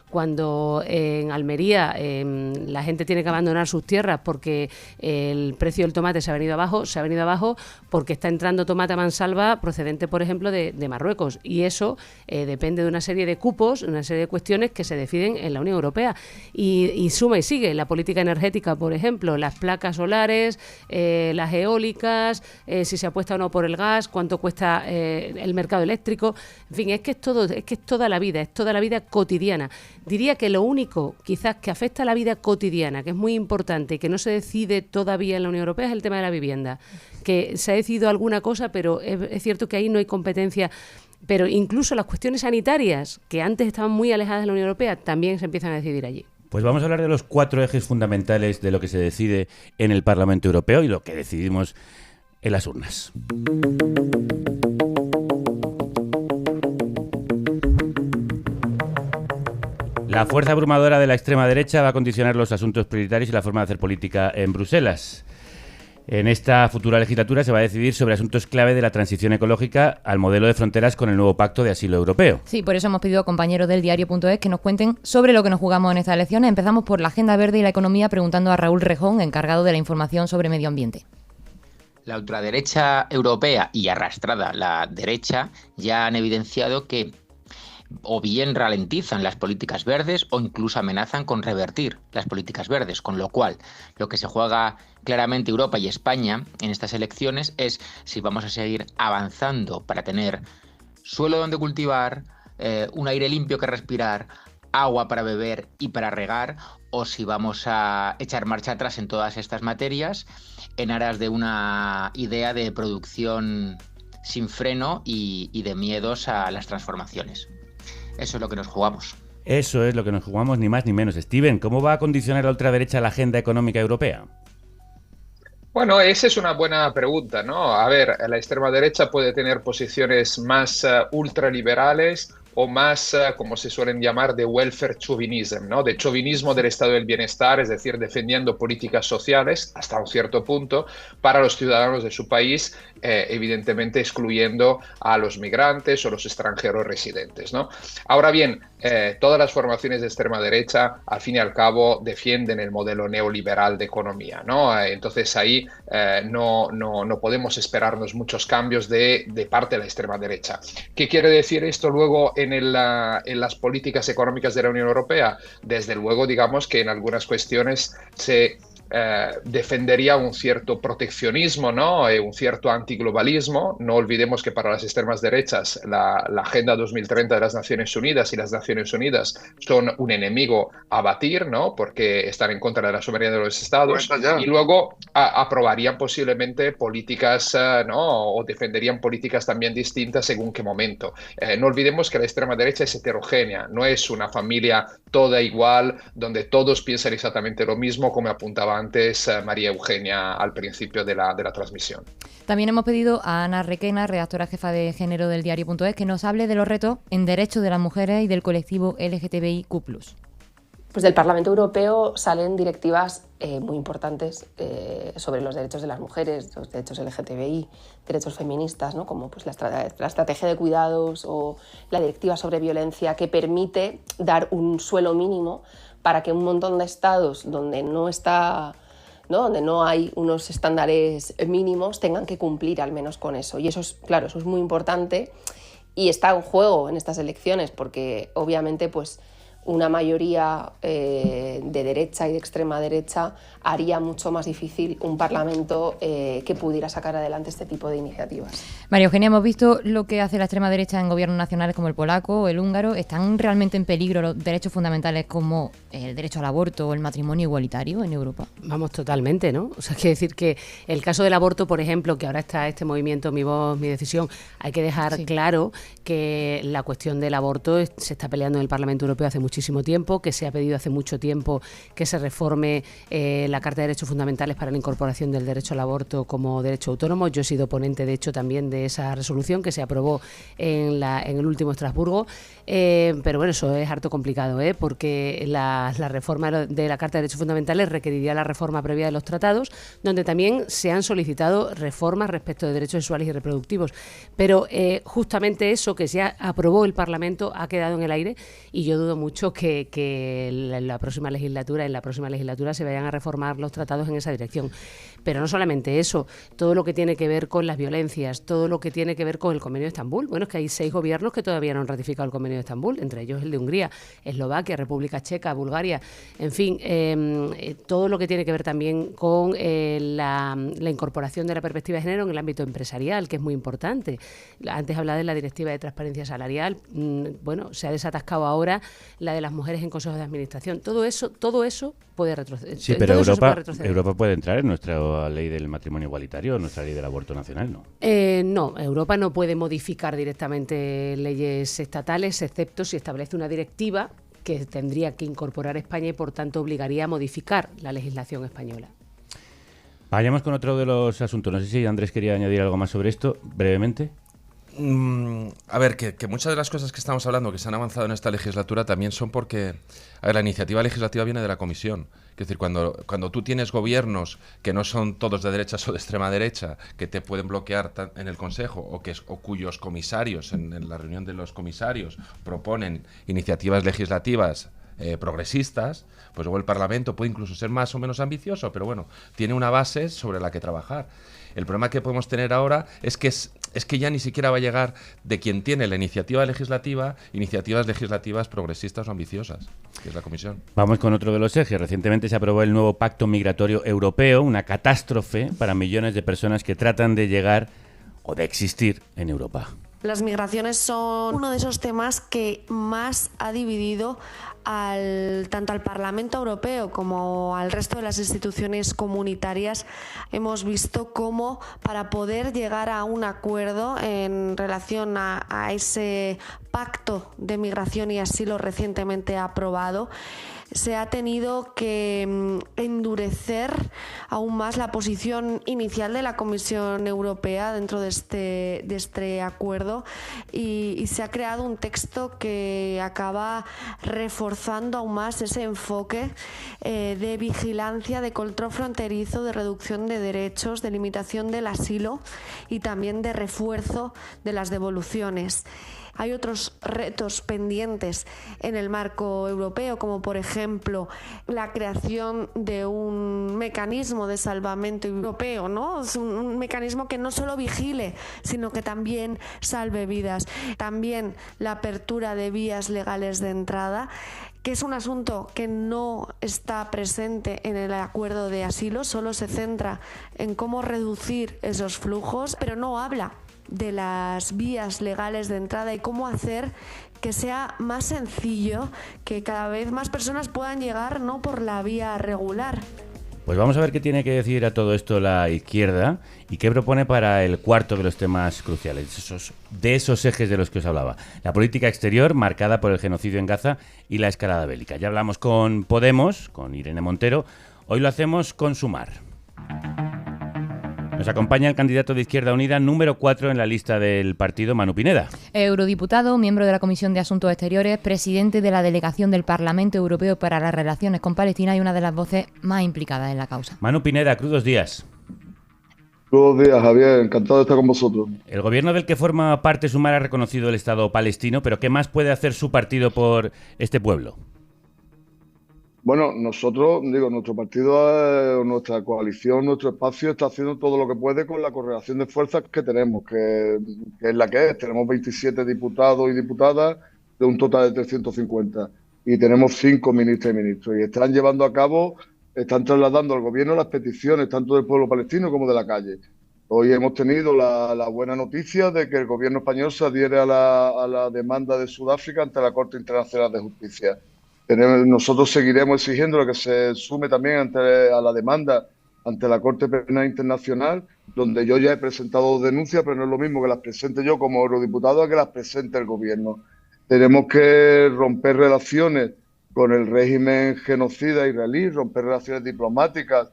Cuando en Almería la gente tiene que abandonar sus tierras porque el precio del tomate se ha venido abajo porque está entrando tomate a mansalva procedente, por ejemplo, de Marruecos. Y eso depende de una serie de cupos, una serie de cuestiones que se deciden en la Unión Europea. Y suma y sigue la política energética, por ejemplo, las placas solares, las eólicas, si se apuesta o no por el gas, cuánto cuesta el mercado eléctrico. En fin, es que es toda la vida, es toda la vida cotidiana. Diría que lo único quizás que afecta a la vida cotidiana, que es muy importante y que no se decide todavía en la Unión Europea, es el tema de la vivienda. Que se ha decidido alguna cosa, pero es cierto que ahí no hay competencia. Pero incluso las cuestiones sanitarias, que antes estaban muy alejadas de la Unión Europea, también se empiezan a decidir allí.
Pues vamos a hablar de los 4 ejes fundamentales de lo que se decide en el Parlamento Europeo y lo que decidimos en las urnas. La fuerza abrumadora de la extrema derecha va a condicionar los asuntos prioritarios y la forma de hacer política en Bruselas. En esta futura legislatura se va a decidir sobre asuntos clave de la transición ecológica al modelo de fronteras con el nuevo Pacto de Asilo Europeo.
Sí, por eso hemos pedido a compañeros del diario.es que nos cuenten sobre lo que nos jugamos en estas elecciones. Empezamos por la agenda verde y la economía preguntando a Raúl Rejón, encargado de la información sobre medio ambiente.
La ultraderecha europea y arrastrada la derecha ya han evidenciado que o bien ralentizan las políticas verdes o incluso amenazan con revertir las políticas verdes, con lo cual lo que se juega claramente Europa y España en estas elecciones es si vamos a seguir avanzando para tener suelo donde cultivar, un aire limpio que respirar, agua para beber y para regar, o si vamos a echar marcha atrás en todas estas materias en aras de una idea de producción sin freno y de miedos a las transformaciones. Eso es lo que nos jugamos.
Eso es lo que nos jugamos, ni más ni menos. Steven, ¿cómo va a condicionar la ultraderecha la agenda económica europea?
Bueno, esa es una buena pregunta, ¿no? A ver, la extrema derecha puede tener posiciones más ultraliberales o más, como se suelen llamar, de welfare chauvinism, ¿no? De chauvinismo del estado del bienestar, es decir, defendiendo políticas sociales hasta un cierto punto para los ciudadanos de su país, evidentemente excluyendo a los migrantes o los extranjeros residentes, ¿no? Ahora bien, todas las formaciones de extrema derecha, al fin y al cabo, defienden el modelo neoliberal de economía, ¿no? Entonces ahí no podemos esperarnos muchos cambios de parte de la extrema derecha. ¿Qué quiere decir esto luego en las políticas económicas de la Unión Europea? Desde luego, digamos que en algunas cuestiones se defendería un cierto proteccionismo, ¿no? Un cierto antiglobalismo. No olvidemos que para las extremas derechas la Agenda 2030 de las Naciones Unidas y las Naciones Unidas son un enemigo a batir, ¿no? Porque están en contra de la soberanía de los estados y luego aprobarían posiblemente políticas, ¿no? O defenderían políticas también distintas según qué momento. No olvidemos que la extrema derecha es heterogénea, no es una familia toda igual donde todos piensan exactamente lo mismo, como apuntaba antes María Eugenia al principio de la transmisión.
También hemos pedido a Ana Requena, redactora jefa de género del diario.es, que nos hable de los retos en derechos de las mujeres y del colectivo LGTBIQ+.
Pues del Parlamento Europeo salen directivas muy importantes sobre los derechos de las mujeres, los derechos LGTBI, derechos feministas, ¿no? Como pues la estrategia de cuidados o la directiva sobre violencia, que permite dar un suelo mínimo para que un montón de estados donde donde no hay unos estándares mínimos tengan que cumplir al menos con eso. Y eso es, claro, eso es muy importante y está en juego en estas elecciones porque obviamente pues una mayoría de derecha y de extrema derecha haría mucho más difícil un parlamento que pudiera sacar adelante este tipo de iniciativas.
María Eugenia, hemos visto lo que hace la extrema derecha en gobiernos nacionales como el polaco o el húngaro. ¿Están realmente en peligro los derechos fundamentales como el derecho al aborto o el matrimonio igualitario en Europa?
Vamos, totalmente, ¿no? O sea, quiere decir que el caso del aborto, por ejemplo, que ahora está este movimiento Mi Voz, Mi Decisión, hay que dejar claro que la cuestión del aborto se está peleando en el Parlamento Europeo hace muchísimo tiempo, que se ha pedido hace mucho tiempo que se reforme la Carta de Derechos Fundamentales para la incorporación del derecho al aborto como derecho autónomo. Yo he sido ponente, de hecho, también de esa resolución que se aprobó en el último Estrasburgo, pero bueno, eso es harto complicado, porque la reforma de la Carta de Derechos Fundamentales requeriría la reforma previa de los tratados, donde también se han solicitado reformas respecto de derechos sexuales y reproductivos, pero justamente eso que se aprobó el Parlamento ha quedado en el aire y yo dudo mucho que en la próxima legislatura se vayan a reformar los tratados en esa dirección. Pero no solamente eso, todo lo que tiene que ver con las violencias, todo lo que tiene que ver con el Convenio de Estambul. Bueno, es que hay 6 gobiernos que todavía no han ratificado el Convenio de Estambul, entre ellos el de Hungría, Eslovaquia, República Checa, Bulgaria, en fin, todo lo que tiene que ver también con la incorporación de la perspectiva de género en el ámbito empresarial, que es muy importante. Antes hablaba de la Directiva de Transparencia Salarial, bueno, se ha desatascado ahora la de las mujeres en consejos de administración. Todo eso puede retroceder.
Sí, pero Europa puede entrar en nuestra ley del matrimonio igualitario, nuestra ley del aborto nacional, ¿no?
No, Europa no puede modificar directamente leyes estatales, excepto si establece una directiva que tendría que incorporar España y, por tanto, obligaría a modificar la legislación española.
Vayamos con otro de los asuntos. No sé si Andrés quería añadir algo más sobre esto, brevemente.
A ver, que muchas de las cosas que estamos hablando que se han avanzado en esta legislatura también son porque, a ver, la iniciativa legislativa viene de la Comisión. Es decir, cuando tú tienes gobiernos que no son todos de derechas o de extrema derecha, que te pueden bloquear en el Consejo o cuyos comisarios, en la reunión de los comisarios, proponen iniciativas legislativas progresistas, pues luego el Parlamento puede incluso ser más o menos ambicioso, pero bueno, tiene una base sobre la que trabajar. El problema que podemos tener ahora es que ya ni siquiera va a llegar de quien tiene la iniciativa legislativa, iniciativas legislativas progresistas o ambiciosas, que es la Comisión.
Vamos con otro de los ejes. Recientemente se aprobó el nuevo Pacto Migratorio Europeo, una catástrofe para millones de personas que tratan de llegar o de existir en Europa.
Las migraciones son uno de esos temas que más ha dividido tanto al Parlamento Europeo como al resto de las instituciones comunitarias. Hemos visto cómo para poder llegar a un acuerdo en relación a ese pacto de migración y asilo recientemente aprobado, se ha tenido que endurecer aún más la posición inicial de la Comisión Europea dentro de este acuerdo y se ha creado un texto que acaba reforzando aún más ese enfoque de vigilancia, de control fronterizo, de reducción de derechos, de limitación del asilo y también de refuerzo de las devoluciones. Hay otros retos pendientes en el marco europeo, como por ejemplo la creación de un mecanismo de salvamento europeo, ¿no? Es un mecanismo que no solo vigile, sino que también salve vidas. También la apertura de vías legales de entrada, que es un asunto que no está presente en el acuerdo de asilo, solo se centra en cómo reducir esos flujos, pero no habla de las vías legales de entrada y cómo hacer que sea más sencillo, que cada vez más personas puedan llegar no por la vía regular.
Pues vamos a ver qué tiene que decir a todo esto la izquierda y qué propone para el cuarto de los temas cruciales, de esos ejes de los que os hablaba. La política exterior marcada por el genocidio en Gaza y la escalada bélica. Ya hablamos con Podemos, con Irene Montero, hoy lo hacemos con Sumar. Nos acompaña el candidato de Izquierda Unida número 4 en la lista del partido, Manu Pineda.
Eurodiputado, miembro de la Comisión de Asuntos Exteriores, presidente de la delegación del Parlamento Europeo para las relaciones con Palestina y una de las voces más implicadas en la causa.
Manu Pineda, crudos días.
Buenos días, Javier. Encantado de estar con vosotros.
El gobierno del que forma parte Sumar ha reconocido el Estado palestino, pero ¿qué más puede hacer su partido por este pueblo?
Bueno, nosotros, nuestro partido, nuestra coalición, nuestro espacio está haciendo todo lo que puede con la correlación de fuerzas que tenemos, que es la que es. Tenemos 27 diputados y diputadas de un total de 350 y tenemos 5 ministras y ministros y están llevando a cabo, están trasladando al gobierno las peticiones tanto del pueblo palestino como de la calle. Hoy hemos tenido la buena noticia de que el gobierno español se adhiere a la demanda de Sudáfrica ante la Corte Internacional de Justicia. Nosotros seguiremos exigiendo que se sume también a la demanda ante la Corte Penal Internacional, donde yo ya he presentado denuncias, pero no es lo mismo que las presente yo como eurodiputado a que las presente el gobierno. Tenemos que romper relaciones con el régimen genocida israelí, romper relaciones diplomáticas,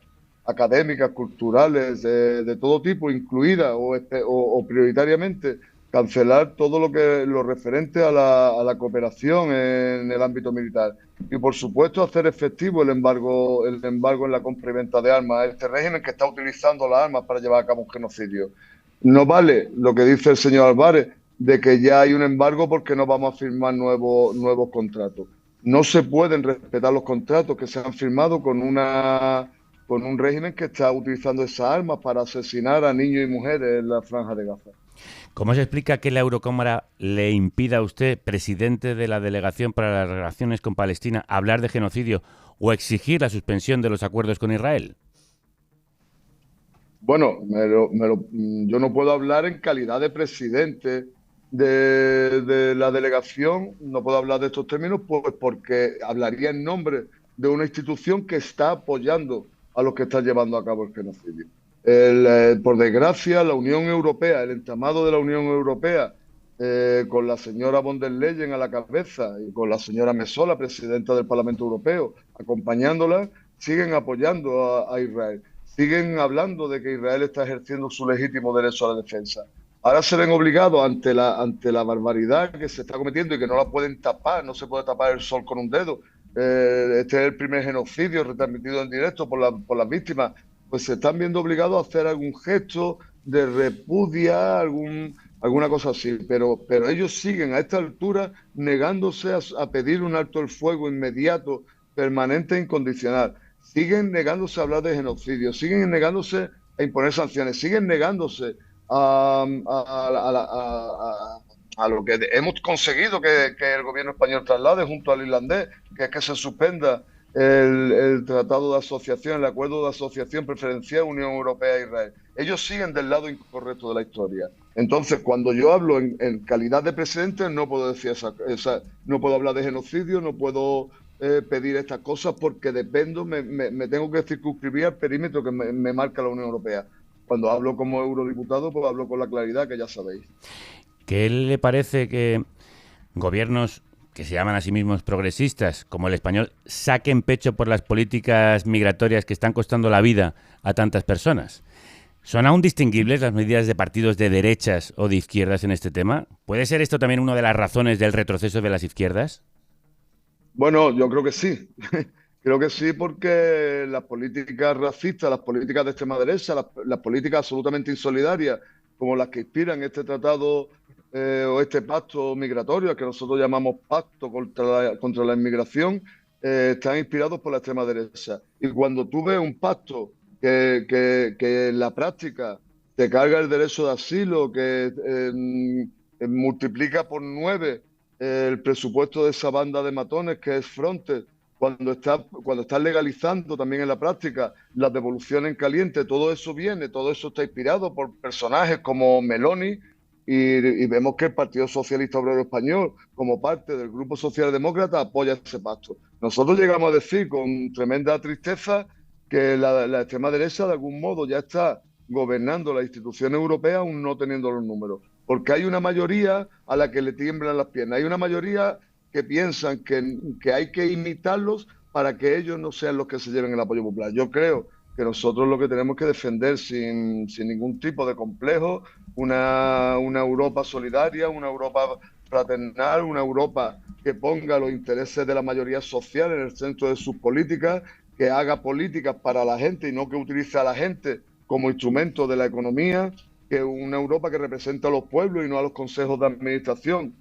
académicas, culturales, de todo tipo, incluidas o prioritariamente cancelar todo lo referente a la cooperación en el ámbito militar y, por supuesto, hacer efectivo el embargo en la compra y venta de armas a este régimen que está utilizando las armas para llevar a cabo un genocidio. No vale lo que dice el señor Álvarez de que ya hay un embargo porque no vamos a firmar nuevos contratos. No se pueden respetar los contratos que se han firmado con una con un régimen que está utilizando esas armas para asesinar a niños y mujeres en la Franja de Gaza.
¿Cómo se explica que la Eurocámara le impida a usted, presidente de la Delegación para las Relaciones con Palestina, hablar de genocidio o exigir la suspensión de los acuerdos con Israel?
Bueno, yo no puedo hablar en calidad de presidente de la delegación, no puedo hablar de estos términos, pues porque hablaría en nombre de una institución que está apoyando a los que están llevando a cabo el genocidio. Por desgracia, la Unión Europea, el entramado de la Unión Europea, con la señora von der Leyen a la cabeza y con la señora Metsola, presidenta del Parlamento Europeo, acompañándola, siguen apoyando a Israel. Siguen hablando de que Israel está ejerciendo su legítimo derecho a la defensa. Ahora se ven obligados ante la barbaridad que se está cometiendo y que no la pueden tapar, no se puede tapar el sol con un dedo. Este es el primer genocidio retransmitido en directo por las víctimas. Pues se están viendo obligados a hacer algún gesto de repudia, alguna cosa así. Pero ellos siguen a esta altura negándose a pedir un alto el fuego inmediato, permanente e incondicional. Siguen negándose a hablar de genocidio, siguen negándose a imponer sanciones, siguen negándose a lo que hemos conseguido que el gobierno español traslade junto al irlandés, que es que se suspenda el tratado de asociación, el acuerdo de asociación preferencial Unión Europea-Israel. Ellos siguen del lado incorrecto de la historia. Entonces, cuando yo hablo en calidad de presidente, no puedo decir no puedo hablar de genocidio, no puedo pedir estas cosas porque dependo, me tengo que circunscribir al perímetro que me marca la Unión Europea. Cuando hablo como eurodiputado, pues hablo con la claridad que ya sabéis.
¿Qué le parece que gobiernos que se llaman a sí mismos progresistas, como el español, saquen pecho por las políticas migratorias que están costando la vida a tantas personas? ¿Son aún distinguibles las medidas de partidos de derechas o de izquierdas en este tema? ¿Puede ser esto también una de las razones del retroceso de las izquierdas?
Bueno, yo creo que sí. Creo que sí, porque las políticas racistas, las políticas de extrema derecha, las políticas absolutamente insolidarias, como las que inspiran este tratado o este pacto migratorio, que nosotros llamamos pacto contra la inmigración, están inspirados por la extrema derecha. Y cuando tú ves un pacto que en la práctica te carga el derecho de asilo, que multiplica por 9 el presupuesto de esa banda de matones que es Frontex, cuando está legalizando también en la práctica la devolución en caliente, todo eso está inspirado por personajes como Meloni y vemos que el Partido Socialista Obrero Español, como parte del Grupo Socialdemócrata, apoya ese pacto. Nosotros llegamos a decir con tremenda tristeza que la extrema derecha de algún modo ya está gobernando la institución europea aún no teniendo los números. Porque hay una mayoría a la que le tiemblan las piernas. Hay una mayoría que piensan que hay que imitarlos para que ellos no sean los que se lleven el apoyo popular. Yo creo que nosotros lo que tenemos que defender sin ningún tipo de complejo, una Europa solidaria, una Europa fraternal, una Europa que ponga los intereses de la mayoría social en el centro de sus políticas, que haga políticas para la gente y no que utilice a la gente como instrumento de la economía, que una Europa que representa a los pueblos y no a los consejos de administración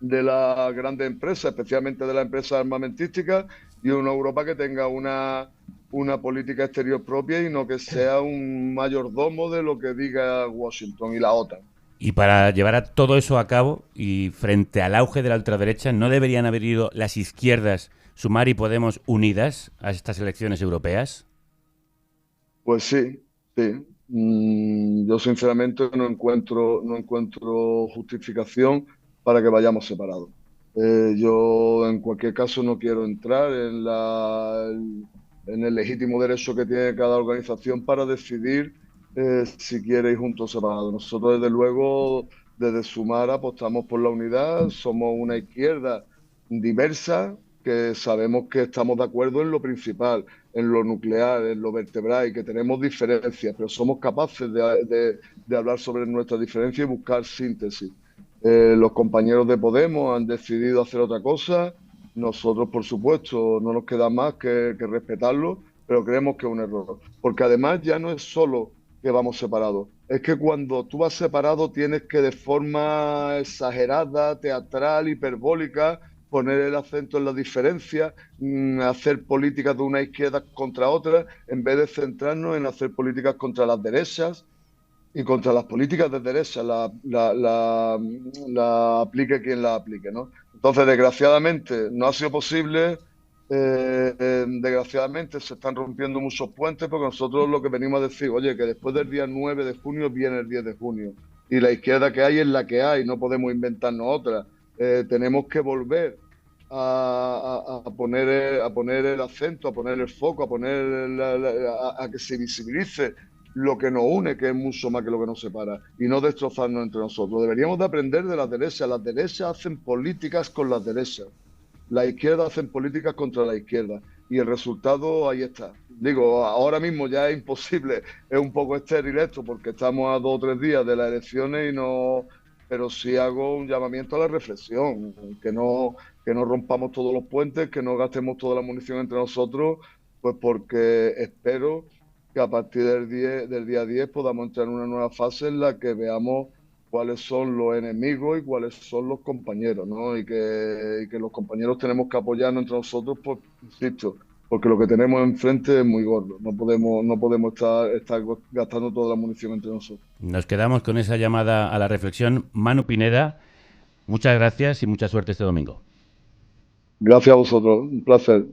de las grandes empresas, especialmente de las empresas armamentísticas, y una Europa que tenga una política exterior propia y no que sea un mayordomo de lo que diga Washington y la OTAN.
Y para llevar todo eso a cabo y frente al auge de la ultraderecha, ¿no deberían haber ido las izquierdas, Sumar y Podemos, unidas a estas elecciones europeas?
Pues sí. Yo sinceramente no encuentro justificación para que vayamos separados. Yo en cualquier caso no quiero entrar en el legítimo derecho que tiene cada organización para decidir si quiere ir juntos o separados. Nosotros desde luego desde Sumar apostamos por la unidad, somos una izquierda diversa que sabemos que estamos de acuerdo en lo principal, en lo nuclear, en lo vertebral y que tenemos diferencias, pero somos capaces de hablar sobre nuestras diferencias y buscar síntesis. Los compañeros de Podemos han decidido hacer otra cosa. Nosotros, por supuesto, no nos queda más que respetarlo, pero creemos que es un error. Porque además ya no es solo que vamos separados, es que cuando tú vas separado tienes que de forma exagerada, teatral, hiperbólica, poner el acento en las diferencias, hacer políticas de una izquierda contra otra, en vez de centrarnos en hacer políticas contra las derechas y contra las políticas de derecha, la aplique quien la aplique, ¿no? Entonces, desgraciadamente, no ha sido posible. Desgraciadamente se están rompiendo muchos puentes, porque nosotros lo que venimos a decir, oye, que después del día 9 de junio viene el 10 de junio y la izquierda que hay es la que hay, no podemos inventarnos otra. Tenemos que volver a poner el acento, a poner el foco, a que se visibilice lo que nos une, que es mucho más que lo que nos separa, y no destrozarnos entre nosotros. Deberíamos de aprender de las derechas. Las derechas hacen políticas con las derechas. La izquierda hacen políticas contra la izquierda y el resultado ahí está. Digo, ahora mismo ya es imposible, es un poco estéril esto porque estamos a 2 o 3 días de las elecciones pero sí hago un llamamiento a la reflexión, que no rompamos todos los puentes, que no gastemos toda la munición entre nosotros, pues porque espero que a partir del día 10 podamos entrar en una nueva fase en la que veamos cuáles son los enemigos y cuáles son los compañeros, ¿no? Y que los compañeros tenemos que apoyarnos entre nosotros, pues, insisto, porque lo que tenemos enfrente es muy gordo. No podemos estar gastando toda la munición entre nosotros.
Nos quedamos con esa llamada a la reflexión. Manu Pineda, muchas gracias y mucha suerte este domingo.
Gracias a vosotros, un placer.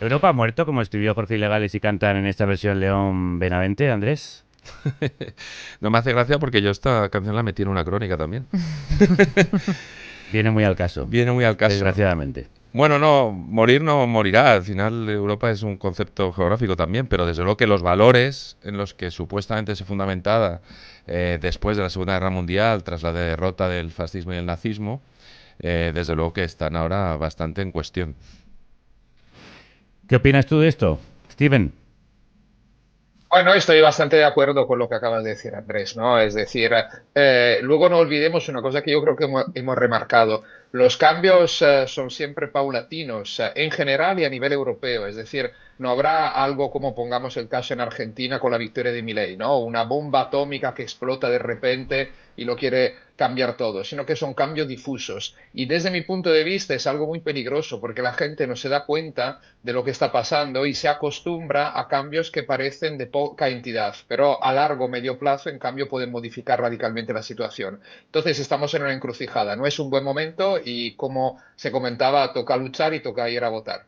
¿Europa ha muerto, como escribió Jorge Ilegales y cantan en esta versión León Benavente, Andrés?
No me hace gracia porque yo esta canción la metí en una crónica también.
Viene muy al caso.
Viene muy al caso.
Desgraciadamente.
Bueno, no, morir no morirá. Al final Europa es un concepto geográfico también, pero desde luego que los valores en los que supuestamente se fundamentaba después de la Segunda Guerra Mundial, tras la derrota del fascismo y el nazismo, desde luego que están ahora bastante en cuestión.
¿Qué opinas tú de esto, Steven?
Bueno, estoy bastante de acuerdo con lo que acabas de decir, Andrés, ¿no? Es decir, luego no olvidemos una cosa que yo creo que hemos remarcado. Los cambios son siempre paulatinos, en general y a nivel europeo. Es decir, no habrá algo como, pongamos el caso en Argentina con la victoria de Milei, ¿no? Una bomba atómica que explota de repente y lo quiere cambiar todo, sino que son cambios difusos. Y desde mi punto de vista es algo muy peligroso porque la gente no se da cuenta de lo que está pasando y se acostumbra a cambios que parecen de poca entidad, pero a largo o medio plazo, en cambio, pueden modificar radicalmente la situación. Entonces estamos en una encrucijada, no es un buen momento y, como se comentaba, toca luchar y toca ir a votar.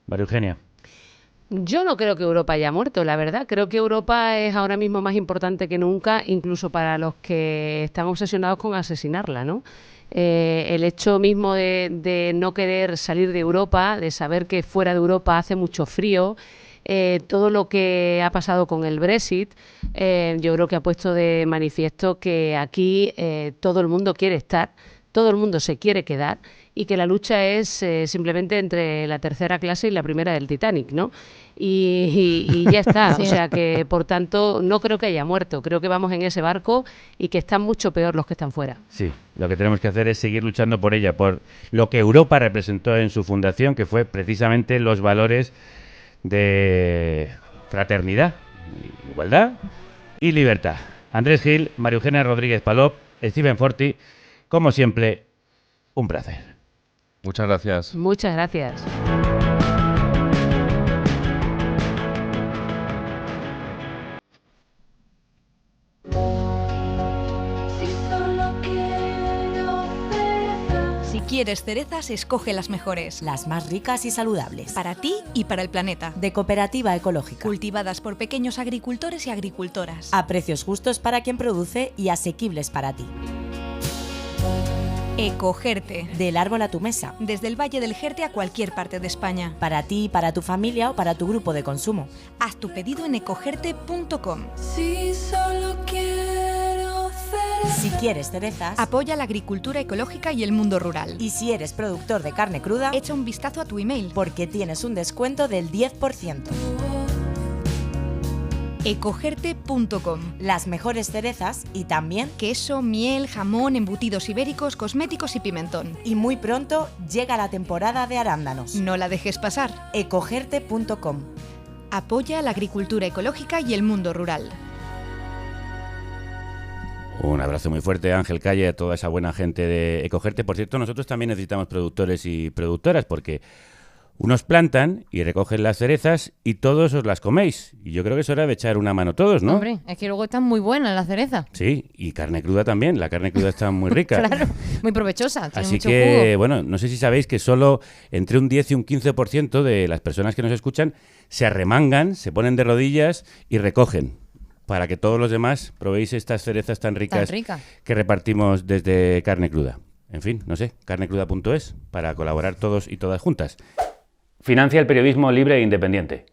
María Eugenia.
Yo no creo que Europa haya muerto, la verdad. Creo que Europa es ahora mismo más importante que nunca, incluso para los que están obsesionados con asesinarla, ¿no? El hecho mismo de no querer salir de Europa, de saber que fuera de Europa hace mucho frío, todo lo que ha pasado con el Brexit, yo creo que ha puesto de manifiesto que aquí todo el mundo quiere estar, todo el mundo se quiere quedar, y que la lucha es simplemente entre la tercera clase y la primera del Titanic, ¿no? Y ya está. Sí. O sea que, por tanto, no creo que haya muerto. Creo que vamos en ese barco y que están mucho peor los que están fuera.
Sí, lo que tenemos que hacer es seguir luchando por ella, por lo que Europa representó en su fundación, que fue precisamente los valores de fraternidad, igualdad y libertad. Andrés Gil, María Eugenia Rodríguez Palop, Steven Forti, como siempre, un placer.
Muchas gracias.
Muchas gracias.
Si quieres cerezas, escoge las mejores.
Las más ricas y saludables.
Para ti y para el planeta.
De Cooperativa Ecológica.
Cultivadas por pequeños agricultores y agricultoras.
A precios justos para quien produce y asequibles para ti.
Ecogerte.
Del árbol a tu mesa.
Desde el Valle del Jerte a cualquier parte de España.
Para ti, para tu familia o para tu grupo de consumo.
Haz tu pedido en ecogerte.com.
Si solo quiero cerezas. Si quieres cerezas,
apoya la agricultura ecológica y el mundo rural.
Y si eres productor de carne cruda,
echa un vistazo a tu email,
porque tienes un descuento del 10%.
ecogerte.com.
Las mejores cerezas y también
queso, miel, jamón, embutidos ibéricos, cosméticos y pimentón.
Y muy pronto llega la temporada de arándanos.
No la dejes pasar.
ecogerte.com.
Apoya la agricultura ecológica y el mundo rural.
Un abrazo muy fuerte, Ángel Calle, a toda esa buena gente de Ecogerte. Por cierto, nosotros también necesitamos productores y productoras, porque unos plantan y recogen las cerezas y todos os las coméis. Y yo creo que es hora de echar una mano todos, ¿no?
Hombre, es que luego están muy buenas las cerezas.
Sí, y carne cruda también. La carne cruda está muy rica.
Claro, muy provechosa. Tiene
Así
mucho
que,
jugo.
bueno, no sé si sabéis que solo entre un 10 y un 15% de las personas que nos escuchan se arremangan, se ponen de rodillas y recogen, para que todos los demás probéis estas cerezas tan ricas que repartimos desde Carne Cruda. En fin, no sé, carnecruda.es, para colaborar todos y todas juntas. Financia el periodismo libre e independiente.